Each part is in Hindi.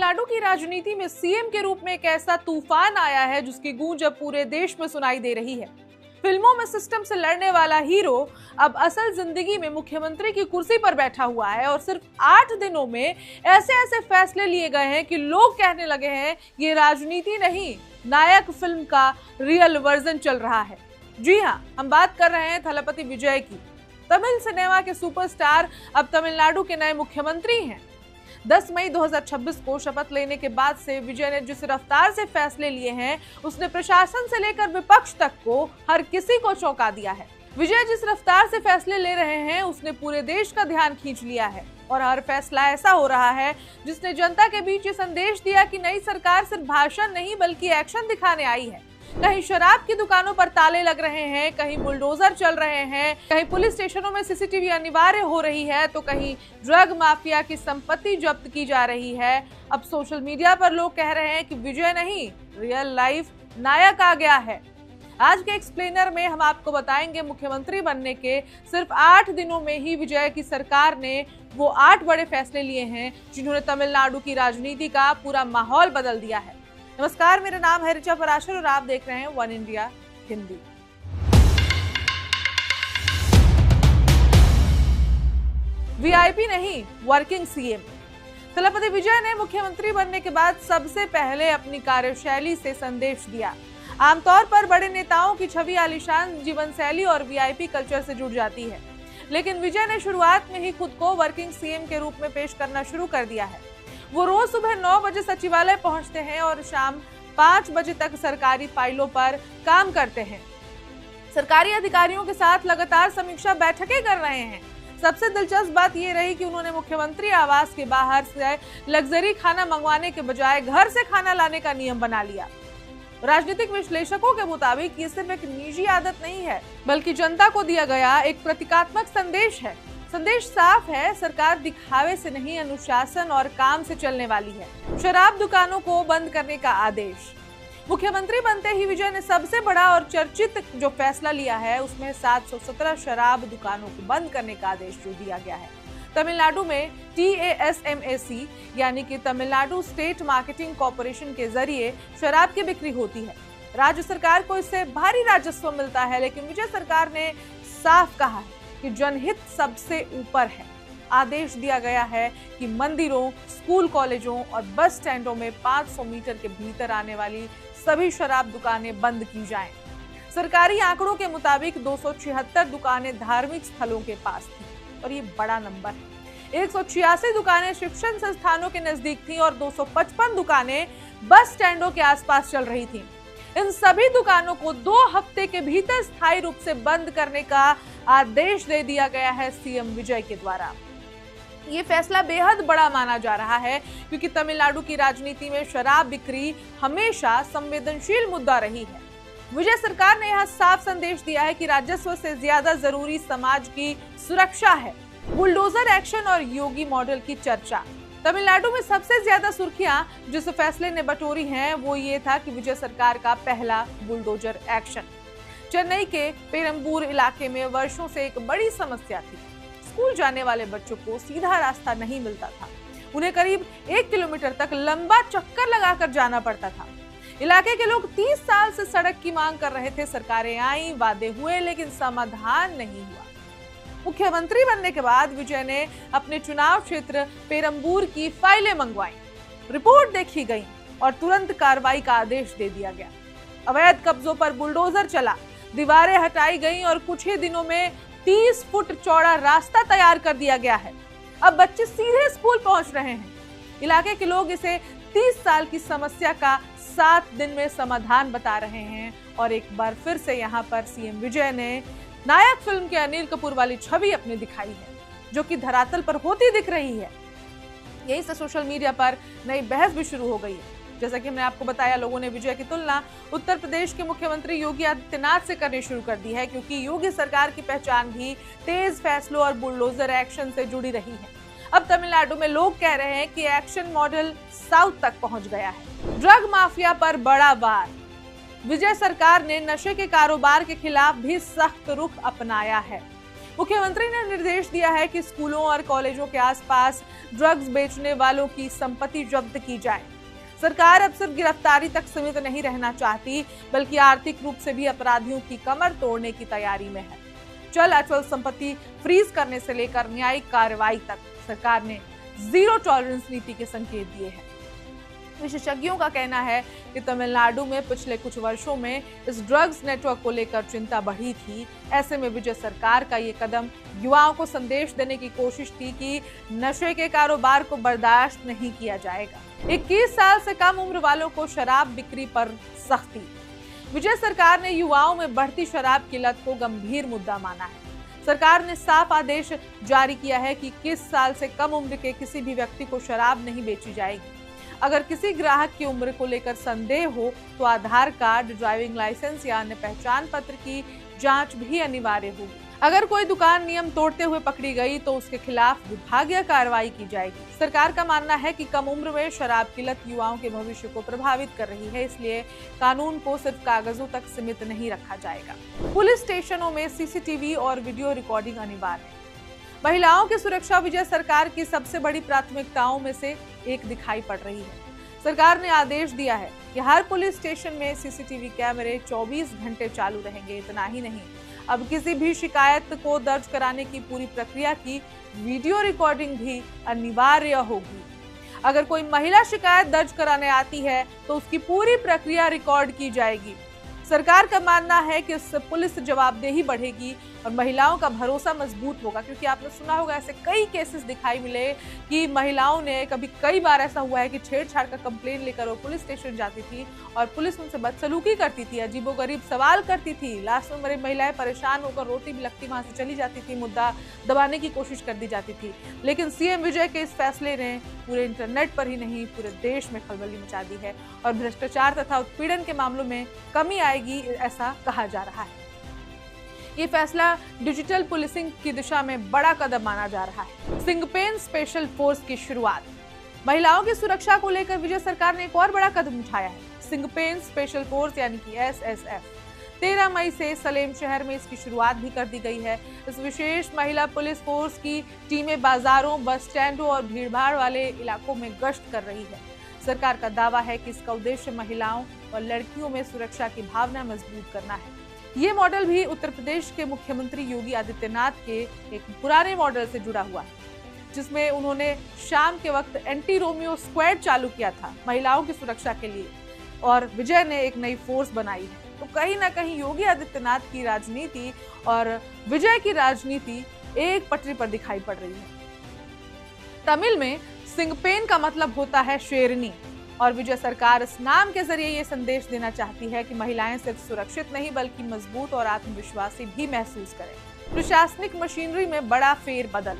तमिलनाडु की राजनीति में सीएम के रूप में एक ऐसा तूफान आया है जिसकी गूंज अब पूरे देश में सुनाई दे रही है। फिल्मों में सिस्टम से लड़ने वाला हीरो अब असल जिंदगी में मुख्यमंत्री की कुर्सी पर बैठा हुआ है और सिर्फ 8 दिनों में ऐसे ऐसे फैसले लिए गए हैं कि लोग कहने लगे हैं ये राजनीति नहीं, नायक फिल्म का रियल वर्जन चल रहा है। जी हाँ, हम बात कर रहे हैं थलपति विजय की। तमिल सिनेमा के सुपरस्टार अब तमिलनाडु के नए मुख्यमंत्री हैं। 10 मई 2026 को शपथ लेने के बाद से विजय ने जिस रफ्तार से फैसले लिए हैं, उसने प्रशासन से लेकर विपक्ष तक को हर किसी को चौंका दिया है। विजय जिस रफ्तार से फैसले ले रहे हैं, उसने पूरे देश का ध्यान खींच लिया है और हर फैसला ऐसा हो रहा है जिसने जनता के बीच ये संदेश दिया कि नई सरकार सिर्फ भाषण नहीं बल्कि एक्शन दिखाने आई है। कहीं शराब की दुकानों पर ताले लग रहे हैं, कहीं बुलडोजर चल रहे हैं, कहीं पुलिस स्टेशनों में सीसीटीवी अनिवार्य हो रही है, तो कहीं ड्रग माफिया की संपत्ति जब्त की जा रही है। अब सोशल मीडिया पर लोग कह रहे हैं कि विजय नहीं, रियल लाइफ नायक आ गया है। आज के एक्सप्लेनर में हम आपको बताएंगे मुख्यमंत्री बनने के सिर्फ 8 दिनों में ही विजय की सरकार ने वो 8 बड़े फैसले लिए हैं जिन्होंने तमिलनाडु की राजनीति का पूरा माहौल बदल दिया है। नमस्कार, मेरा नाम है ऋचा पराशर और आप देख रहे हैं वन इंडिया हिंदी। वीआईपी नहीं, वर्किंग सीएम। थलपति विजय ने मुख्यमंत्री बनने के बाद सबसे पहले अपनी कार्यशैली से संदेश दिया। आमतौर पर बड़े नेताओं की छवि आलीशान जीवन शैली और वीआईपी कल्चर से जुड़ जाती है, लेकिन विजय ने शुरुआत में ही खुद को वर्किंग सीएम के रूप में पेश करना शुरू कर दिया है। वो रोज सुबह 9 बजे सचिवालय पहुंचते हैं और शाम 5 बजे तक सरकारी फाइलों पर काम करते हैं। सरकारी अधिकारियों के साथ लगातार समीक्षा बैठकें कर रहे हैं। सबसे दिलचस्प बात ये रही कि उन्होंने मुख्यमंत्री आवास के बाहर से लग्जरी खाना मंगवाने के बजाय घर से खाना लाने का नियम बना लिया। राजनीतिक विश्लेषकों के मुताबिक ये सिर्फ एक निजी आदत नहीं है, बल्कि जनता को दिया गया एक प्रतीकात्मक संदेश है। संदेश साफ है, सरकार दिखावे से नहीं, अनुशासन और काम से चलने वाली है। शराब दुकानों को बंद करने का आदेश। मुख्यमंत्री बनते ही विजय ने सबसे बड़ा और चर्चित जो फैसला लिया है, उसमें 717 शराब दुकानों को बंद करने का आदेश जो दिया गया है। तमिलनाडु में TASMAC यानी कि तमिलनाडु स्टेट मार्केटिंग कॉर्पोरेशन के जरिए शराब की बिक्री होती है। राज्य सरकार को इससे भारी राजस्व मिलता है, लेकिन विजय सरकार ने साफ कहा है कि जनहित सबसे ऊपर है। आदेश दिया गया है कि मंदिरों, स्कूल, कॉलेजों और बस स्टैंडों में 500 मीटर के भीतर आने वाली सभी शराब दुकानें बंद की जाएं। सरकारी आंकड़ों के मुताबिक 276 दुकानें धार्मिक स्थलों के पास थी और ये बड़ा नंबर है। 186 दुकानें शिक्षण संस्थानों के नजदीक थी और 255 दुकानें बस स्टैंडों के आसपास चल रही थी। इन सभी दुकानों को 2 हफ्ते के भीतर स्थायी रूप से बंद करने का आदेश दे दिया गया है सीएम विजय के द्वारा। ये फैसला बेहद बड़ा माना जा रहा है क्योंकि तमिलनाडु की राजनीति में शराब बिक्री हमेशा संवेदनशील मुद्दा रही है। विजय सरकार ने यह साफ संदेश दिया है कि राजस्व से ज्यादा जरूरी समाज की सुरक्षा है। बुलडोजर एक्शन और योगी मॉडल की चर्चा। तमिलनाडु में सबसे ज्यादा सुर्खियां जिस फैसले ने बटोरी हैं, वो ये था कि विजय सरकार का पहला बुलडोजर एक्शन। चेन्नई के पेरंबूर इलाके में वर्षों से एक बड़ी समस्या थी। स्कूल जाने वाले बच्चों को सीधा रास्ता नहीं मिलता था। उन्हें करीब 1 किलोमीटर तक लंबा चक्कर लगाकर जाना पड़ता था। इलाके के लोग 30 साल से सड़क की मांग कर रहे थे। सरकारें आई, वादे हुए, लेकिन समाधान नहीं हुआ। मुख्यमंत्री बनने के बाद विजय ने अपने चुनाव क्षेत्र पेरंबूर की फाइलें मंगवाई, रिपोर्ट देखी गई और तुरंत कार्रवाई का आदेश दे दिया गया। अवैध कब्जों पर बुलडोजर चला, दीवारें हटाई गईं और कुछ ही दिनों में 30 फुट चौड़ा रास्ता तैयार कर दिया गया है। अब बच्चे सीधे स्कूल पहुंच रहे हैं। इलाके के लोग इसे 30 साल की समस्या का 7 दिन में समाधान बता रहे हैं और एक बार फिर से यहाँ पर सीएम विजय ने नायक फिल्म के अनिल कपूर वाली छवि अपने दिखाई है, जो कि धरातल पर होती दिख रही है। यही से सोशल मीडिया पर नई बहस भी शुरू हो गई है। जैसा कि हमने आपको बताया, लोगों ने विजय की तुलना उत्तर प्रदेश के मुख्यमंत्री योगी आदित्यनाथ से करनी शुरू कर दी है, क्योंकि योगी सरकार की पहचान भी तेज फैसलों और बुलडोजर एक्शन से जुड़ी रही है। अब तमिलनाडु में लोग कह रहे हैं कि एक्शन मॉडल साउथ तक पहुंच गया है। ड्रग माफिया पर बड़ा वार। विजय सरकार ने नशे के कारोबार के खिलाफ भी सख्त रुख अपनाया है। मुख्यमंत्री ने निर्देश दिया है कि स्कूलों और कॉलेजों के आसपास ड्रग्स बेचने वालों की संपत्ति जब्त की जाए। सरकार अब सिर्फ गिरफ्तारी तक सीमित नहीं रहना चाहती, बल्कि आर्थिक रूप से भी अपराधियों की कमर तोड़ने की तैयारी में है। चल अचल संपत्ति फ्रीज करने से लेकर न्यायिक कार्रवाई तक सरकार ने जीरो टॉलरेंस नीति के संकेत दिए हैं। विशेषज्ञों का कहना है कि तमिलनाडु में पिछले कुछ वर्षों में इस ड्रग्स नेटवर्क को लेकर चिंता बढ़ी थी। ऐसे में विजय सरकार का ये कदम युवाओं को संदेश देने की कोशिश थी कि नशे के कारोबार को बर्दाश्त नहीं किया जाएगा। 21 साल से कम उम्र वालों को शराब बिक्री पर सख्ती। विजय सरकार ने युवाओं में बढ़ती शराब की लत को गंभीर मुद्दा माना है। सरकार ने साफ आदेश जारी किया है कि 21 साल से कम उम्र के किसी भी व्यक्ति को शराब नहीं बेची जाएगी। अगर किसी ग्राहक की उम्र को लेकर संदेह हो तो आधार कार्ड, ड्राइविंग लाइसेंस या अन्य पहचान पत्र की जांच भी अनिवार्य होगी। अगर कोई दुकान नियम तोड़ते हुए पकड़ी गई तो उसके खिलाफ विभागीय कार्रवाई की जाएगी। सरकार का मानना है कि कम उम्र में शराब की लत युवाओं के भविष्य को प्रभावित कर रही है, इसलिए कानून को सिर्फ कागजों तक सीमित नहीं रखा जाएगा। पुलिस स्टेशनों में सीसीटीवी और वीडियो रिकॉर्डिंग अनिवार्य है। महिलाओं की सुरक्षा विजय सरकार की सबसे बड़ी प्राथमिकताओं में से एक दिखाई पड़ रही है। सरकार ने आदेश दिया है कि हर पुलिस स्टेशन में सीसीटीवी कैमरे 24 घंटे चालू रहेंगे। इतना ही नहीं, अब किसी भी शिकायत को दर्ज कराने की पूरी प्रक्रिया की वीडियो रिकॉर्डिंग भी अनिवार्य होगी। अगर कोई महिला शिकायत दर्ज कराने आती है तो उसकी पूरी प्रक्रिया रिकॉर्ड की जाएगी। सरकार का मानना है कि इससे पुलिस जवाबदेही बढ़ेगी और महिलाओं का भरोसा मजबूत होगा, क्योंकि आपने सुना होगा ऐसे कई केसेस दिखाई मिले कि महिलाओं ने कई बार ऐसा हुआ है कि छेड़छाड़ का कंप्लेन लेकर वो पुलिस स्टेशन जाती थी और पुलिस उनसे बदसलूकी करती थी, अजीबोगरीब सवाल करती थी। लास्ट में मेरी महिलाएं परेशान होकर रोती बिलखती वहां से चली जाती थी, मुद्दा दबाने की कोशिश कर दी जाती थी। लेकिन सीएम विजय के इस फैसले ने पूरे इंटरनेट पर ही नहीं पूरे देश में खलबली मचा दी है और भ्रष्टाचार तथा उत्पीड़न के मामलों में कमी आएगी, ऐसा कहा जा रहा है। ये फैसला डिजिटल पुलिसिंग की दिशा में बड़ा कदम माना जा रहा है। सिंगपेन स्पेशल फोर्स की शुरुआत। महिलाओं की सुरक्षा को लेकर विजय सरकार ने एक और बड़ा कदम उठाया है। सिंगपेन स्पेशल फोर्स यानी कि SSF 13 मई से सलेम शहर में इसकी शुरुआत भी कर दी गई है। इस विशेष महिला पुलिस फोर्स की टीमें बाजारों, बस स्टैंडों और भीड़भाड़ वाले इलाकों में गश्त कर रही है। सरकार का दावा है कि इसका उद्देश्य महिलाओं और लड़कियों में सुरक्षा की भावना मजबूत करना है। ये मॉडल भी उत्तर प्रदेश के मुख्यमंत्री योगी आदित्यनाथ के एक पुराने मॉडल से जुड़ा हुआ है, जिसमें उन्होंने शाम के वक्त एंटी रोमियो स्क्वाड चालू किया था महिलाओं की सुरक्षा के लिए, और विजय ने एक नई फोर्स बनाई है। तो कहीं ना कहीं योगी आदित्यनाथ की राजनीति और विजय की राजनीति एक पटरी पर दिखाई पड़ रही है। तमिल में सिंगपेन का मतलब होता है शेरनी, और विजय सरकार इस नाम के जरिए ये संदेश देना चाहती है कि महिलाएं सिर्फ सुरक्षित नहीं बल्कि मजबूत और आत्मविश्वासी भी महसूस करें। प्रशासनिक मशीनरी में बड़ा फेरबदल।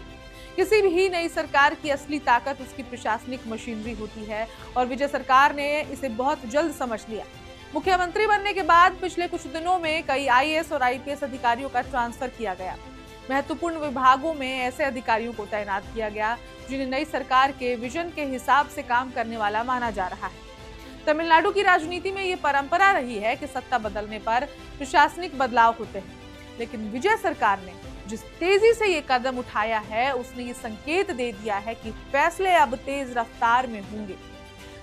किसी भी नई सरकार की असली ताकत उसकी प्रशासनिक मशीनरी होती है और विजय सरकार ने इसे बहुत जल्द समझ लिया। मुख्यमंत्री बनने के बाद पिछले कुछ दिनों में कई IAS और IPS अधिकारियों का ट्रांसफर किया गया। महत्वपूर्ण विभागों में ऐसे अधिकारियों को तैनात किया गया जिन्हें नई सरकार के विजन के हिसाब से काम करने वाला माना जा रहा है। तमिलनाडु की राजनीति में ये परंपरा रही है कि सत्ता बदलने पर प्रशासनिक बदलाव होते हैं, लेकिन विजय सरकार ने जिस तेजी से ये कदम उठाया है उसने ये संकेत दे दिया है कि फैसले अब तेज रफ्तार में होंगे।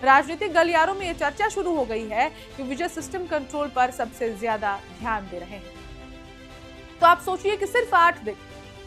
राजनीतिक गलियारों में ये चर्चा शुरू हो गई है कि विजय सिस्टम कंट्रोल पर सबसे ज्यादा ध्यान दे रहे हैं। तो आप सोचिए कि सिर्फ 8 दिन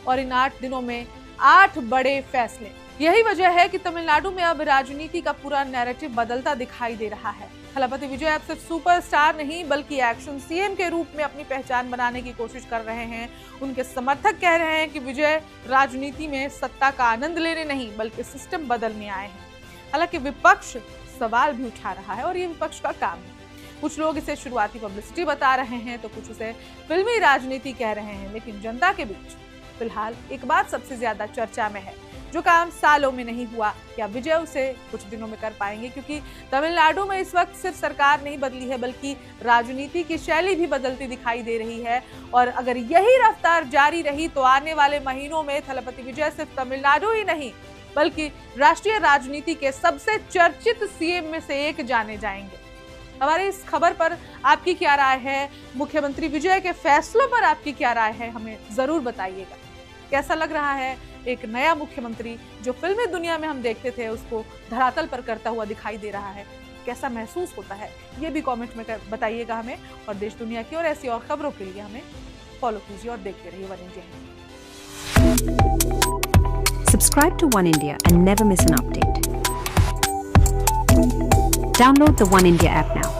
और इन 8 दिनों में 8 बड़े फैसले। यही वजह है कि तमिलनाडु में अब राजनीति का पूरा नैरेटिव बदलता दिखाई दे रहा है। थलपति विजय अब सिर्फ सुपरस्टार नहीं बल्कि एक्शन सीएम के रूप में अपनी पहचान बनाने की कोशिश कर रहे हैं। उनके समर्थक कह रहे हैं कि विजय राजनीति में सत्ता का आनंद लेने नहीं बल्कि सिस्टम बदलने आए हैं। हालांकि विपक्ष सवाल भी उठा रहा है और ये विपक्ष का काम है। कुछ लोग इसे शुरुआती पब्लिसिटी बता रहे हैं तो कुछ उसे फिल्मी राजनीति कह रहे हैं, लेकिन जनता के बीच फिलहाल एक बात सबसे ज्यादा चर्चा में है, जो काम सालों में नहीं हुआ, क्या विजय उसे कुछ दिनों में कर पाएंगे? क्योंकि तमिलनाडु में इस वक्त सिर्फ सरकार नहीं बदली है बल्कि राजनीति की शैली भी बदलती दिखाई दे रही है, और अगर यही रफ्तार जारी रही तो आने वाले महीनों में थलपति विजय सिर्फ तमिलनाडु ही नहीं बल्कि राष्ट्रीय राजनीति के सबसे चर्चित सीएम में से एक जाने जाएंगे। हमारी इस खबर पर आपकी क्या राय है? मुख्यमंत्री विजय के फैसलों पर आपकी क्या राय है? हमें जरूर बताइएगा। कैसा लग रहा है एक नया मुख्यमंत्री जो फिल्मी दुनिया में हम देखते थे उसको धरातल पर करता हुआ दिखाई दे रहा है? कैसा महसूस होता है ये भी कमेंट में बताइएगा हमें। और देश दुनिया की और ऐसी और खबरों के लिए हमें फॉलो कीजिए और देखते रहिए one India. Subscribe to One India and never miss an update. Download the One India app now.